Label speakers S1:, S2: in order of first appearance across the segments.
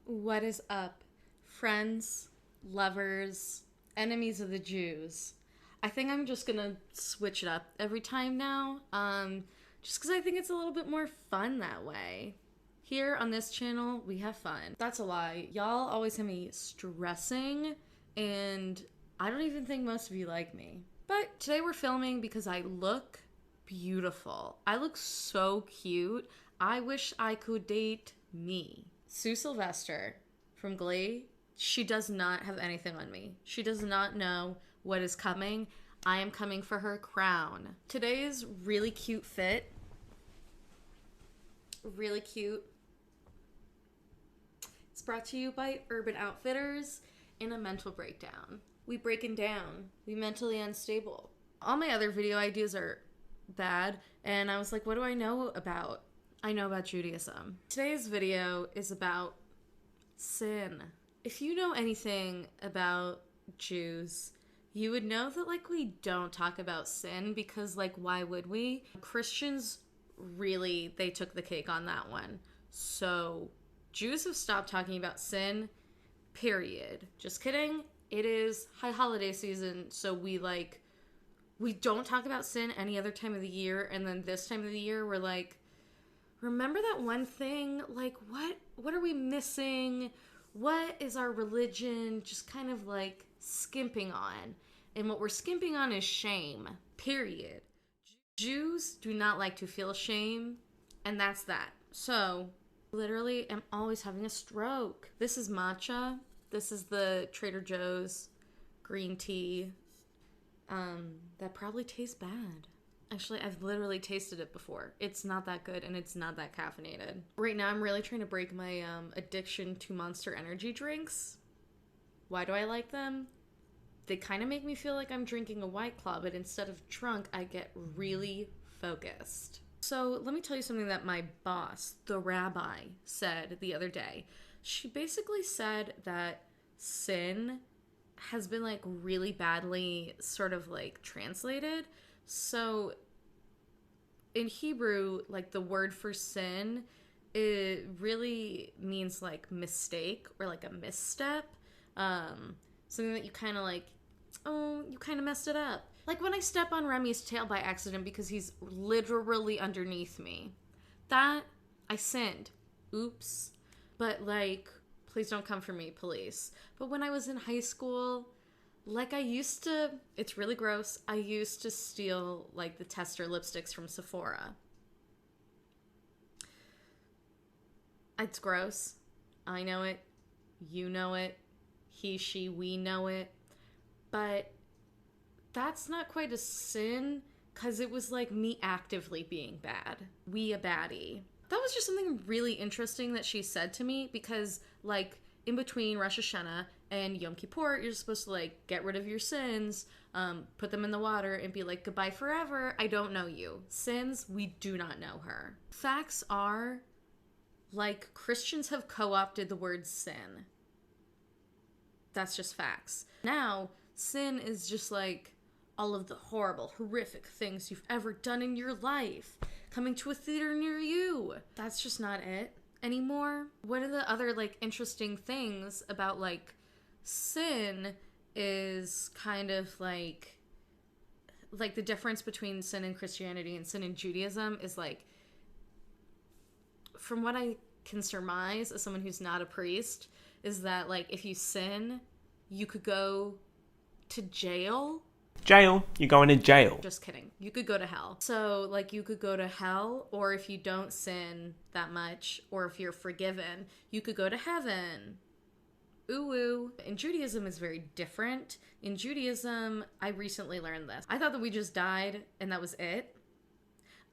S1: What is up, friends, lovers, enemies of the Jews? I think I'm just gonna switch it up every time now, just because I think it's a little bit more fun that way. Here on this channel, we have fun. That's a lie. Y'all always have me stressing, and I don't even think most of you like me. But today we're filming because I look beautiful. I look so cute. I wish I could date me. Sue Sylvester from Glee, she does not have anything on me. She does not know what is coming. I am coming for her crown. Today's really cute fit. Really cute. It's brought to you by Urban Outfitters in a mental breakdown. We breaking down. We mentally unstable. All my other video ideas are bad, and I was like, what do I know about? I know about Judaism. Today's video is about sin. If you know anything about Jews, you would know that, like, we don't talk about sin because, like, why would we? Christians really, they took the cake on that one. So Jews have stopped talking about sin, period. Just kidding. It is high holiday season, so we don't talk about sin any other time of the year, and then this time of the year we're like, remember that one thing? Like, what are we missing? What is our religion just kind of like skimping on? And what we're skimping on is shame, period. Jews do not like to feel shame, and that's that. So, literally, I'm always having a stroke. This is matcha. This is the Trader Joe's green tea. That probably tastes bad. Actually, I've literally tasted it before. It's not that good, and it's not that caffeinated. Right now, I'm really trying to break my addiction to Monster energy drinks. Why do I like them? They kind of make me feel like I'm drinking a White Claw, but instead of drunk, I get really focused. So let me tell you something that my boss, the rabbi, said the other day. She basically said that sin has been like really badly sort of like translated. So in Hebrew, like the word for sin, it really means like mistake or like a misstep. Something that you kind of like, oh, you kind of messed it up. Like when I step on Remy's tail by accident because he's literally underneath me. That, I sinned. Oops. But like, please don't come for me, police. But when I was in high school, like I used to, it's really gross, I used to steal like the tester lipsticks from Sephora. It's gross. I know it. You know it. He, she, we know it. But that's not quite a sin because it was like me actively being bad. We a baddie. That was just something really interesting that she said to me because like in between Rosh Hashanah and Yom Kippur, you're supposed to like get rid of your sins, put them in the water and be like, goodbye forever. I don't know you. Sins, we do not know her. Facts are, like, Christians have co-opted the word sin. That's just facts. Now, sin is just like all of the horrible, horrific things you've ever done in your life coming to a theater near you. That's just not it anymore. One of the other like interesting things about like sin is kind of like the difference between sin in Christianity and sin in Judaism is like, from what I can surmise as someone who's not a priest, is that like if you sin, you could go to jail.
S2: Jail? You're going to jail.
S1: Just kidding. You could go to hell. So, like, you could go to hell, or if you don't sin that much, or if you're forgiven, you could go to heaven. Ooh, ooh. In Judaism, it's very different. In Judaism, I recently learned this. I thought that we just died, and that was it.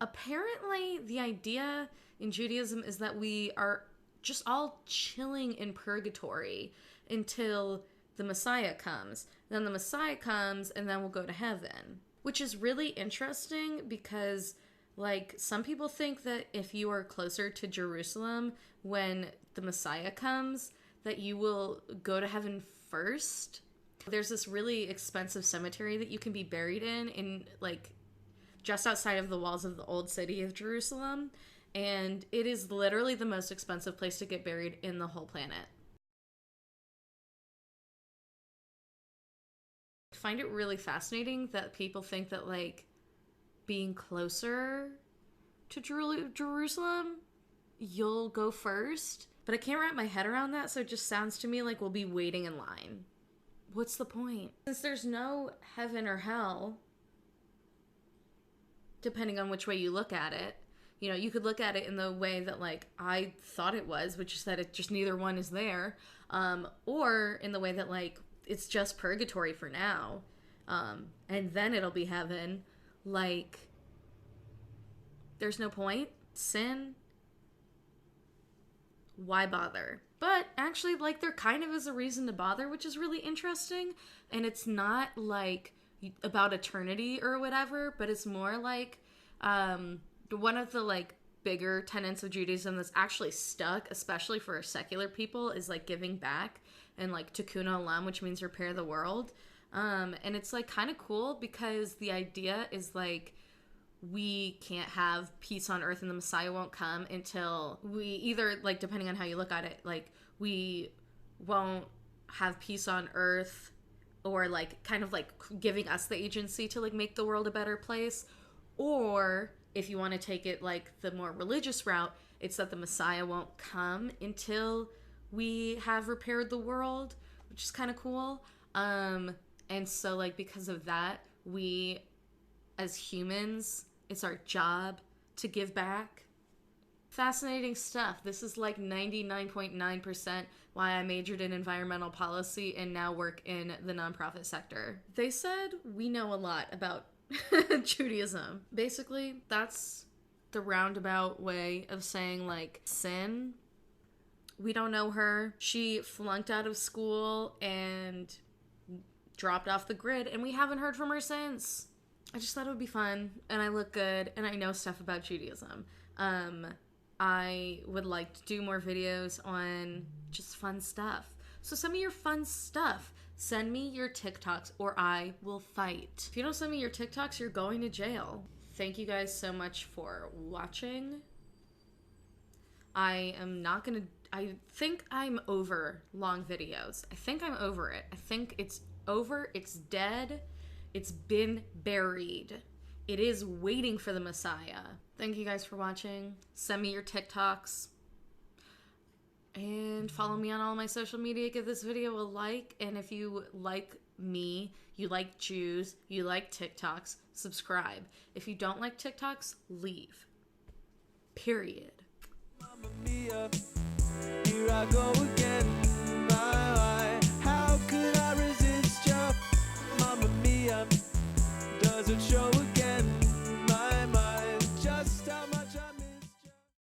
S1: Apparently, the idea in Judaism is that we are just all chilling in purgatory until the Messiah comes. Then the Messiah comes, and then we'll go to heaven. Which is really interesting because, like, some people think that if you are closer to Jerusalem when the Messiah comes, that you will go to heaven first. There's this really expensive cemetery that you can be buried in like, just outside of the walls of the old city of Jerusalem. And it is literally the most expensive place to get buried in the whole planet. find it really fascinating that people think that, like, being closer to Jerusalem, you'll go first. But I can't wrap my head around that, so it just sounds to me like we'll be waiting in line. What's the point? Since there's no heaven or hell, depending on which way you look at it, you know, you could look at it in the way that, like, I thought it was, which is that it just neither one is there, or in the way that, like, it's just purgatory for now, and then it'll be heaven. Like, there's no point. Sin. Why bother? But actually, like, there kind of is a reason to bother, which is really interesting, and it's not, like, about eternity or whatever, but it's more like, one of the, like, bigger tenets of Judaism that's actually stuck, especially for secular people, is, like, giving back and, like, tikkun olam, which means repair the world. And it's, like, kind of cool because the idea is, like, we can't have peace on earth and the Messiah won't come until we either, like, depending on how you look at it, like, we won't have peace on earth, or, like, kind of, like, giving us the agency to, like, make the world a better place. Or if you want to take it, like, the more religious route, it's that the Messiah won't come until we have repaired the world, which is kind of cool. And so, like, because of that, we, as humans, it's our job to give back. Fascinating stuff. This is, like, 99.9% why I majored in environmental policy and now work in the nonprofit sector. They said we know a lot about Judaism. Basically, that's the roundabout way of saying, like, sin. We don't know her. She flunked out of school and dropped off the grid, and we haven't heard from her since. I just thought it would be fun, and I look good, and I know stuff about Judaism. I would like to do more videos on just fun stuff. So send me your fun stuff. Send me your TikToks or I will fight. If you don't send me your TikToks, you're going to jail. Thank you guys so much for watching. I think I'm over long videos. I think I'm over it. I think it's over. It's dead. It's been buried. It is waiting for the Messiah. Thank you guys for watching. Send me your TikToks. And follow me on all my social media. Give this video a like. And if you like me, you like Jews, you like TikToks, subscribe. If you don't like TikToks, leave. Period. Mamma mia, here I go again. How could I resist you? Mamma mia, does it show again?